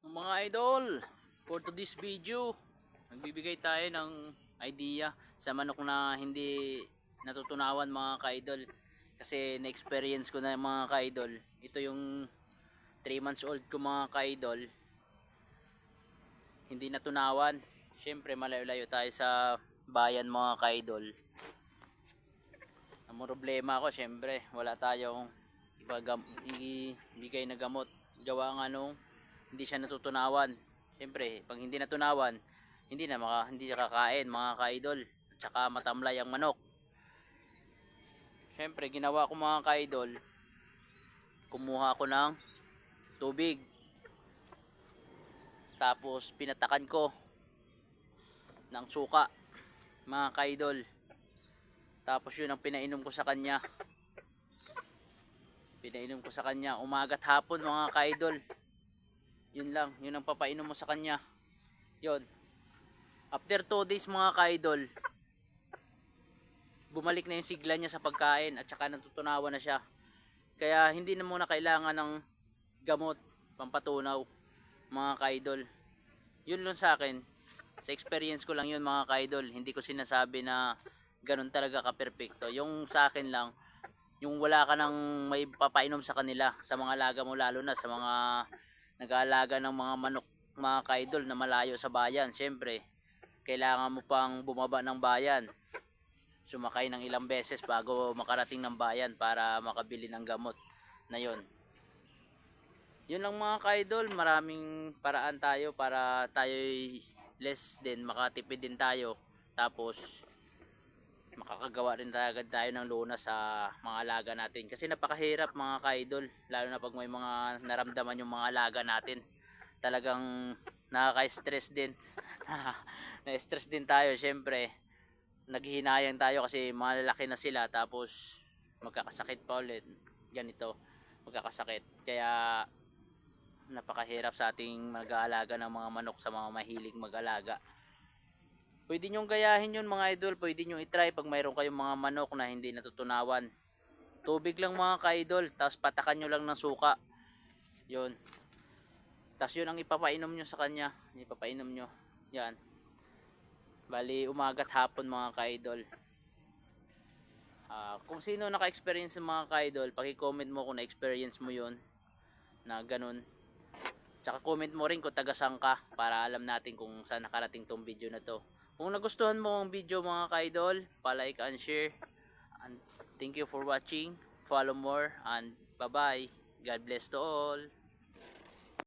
Mga idol, for today's video, nagbibigay tayo ng idea sa manok na hindi natutunawan mga ka-idol. Kasi na-experience ko na mga ka-idol. Ito yung 3 months old ko mga ka-idol. Hindi natunawan. Siyempre malayo-layo tayo sa bayan mga ka-idol. Ang problema ko siyempre wala tayong ibigay na gamot. Gawa nga nung hindi siya natutunawan. Siyempre, pag hindi natunawan, hindi siya kakain mga ka-idol. At saka matamlay ang manok. Siyempre, ginawa ko mga ka-idol, kumuha ako ng tubig. Tapos pinatakan ko ng suka mga ka-idol. Tapos yun ang pinainom ko sa kanya. Pinainom ko sa kanya umaga't hapon mga ka-idol. Yun lang, yun ang papainom mo sa kanya. Yun. After 2 days mga ka-idol, bumalik na yung sigla niya sa pagkain at saka natutunawan na siya. Kaya hindi na muna kailangan ng gamot, pampatunaw mga ka-idol. Yun lang sa akin. Sa experience ko lang yun mga ka-idol. Hindi ko sinasabi na ganun talaga ka-perfecto. Yung sa akin lang, yung wala ka nang may papainom sa kanila, sa mga alaga mo, lalo na sa mga nag-aalaga ng mga manok mga ka-idol na malayo sa bayan. Syempre kailangan mo pang bumaba ng bayan, sumakay ng ilang beses bago makarating ng bayan para makabili ng gamot na yon. Yun lang mga ka-idol, maraming paraan tayo para tayo less din, makatipid din tayo, tapos makakagawa rin agad tayo ng lunas sa mga alaga natin. Kasi napakahirap mga ka-idol, lalo na pag may mga naramdaman yung mga alaga natin. Talagang nakaka-stress din. Na-stress din tayo syempre. Naghihinayang tayo kasi malalaki na sila, tapos magkakasakit pa ulit. Ganito, magkakasakit. Kaya napakahirap sa ating mag-aalaga ng mga manok, sa mga mahilig mag-alaga. Pwede nyo gayahin yun mga idol, pwede nyo itry pag mayroon kayong mga manok na hindi natutunawan. Tubig lang mga ka-idol, tapos patakan nyo lang ng suka. Yun. Tapos yun ang ipapainom nyo sa kanya. Ipapainom nyo. Yan. Bali umaga't hapon mga ka-idol. Kung sino naka-experience ng mga ka-idol, paki-comment mo kung na-experience mo yun na ganun. Tsaka comment mo rin kung taga-saan ka para alam natin kung saan nakarating tong video na to. Kung nagustuhan mo ang video mga ka-idol, pa-like and share. And thank you for watching. Follow more and bye-bye. God bless to all.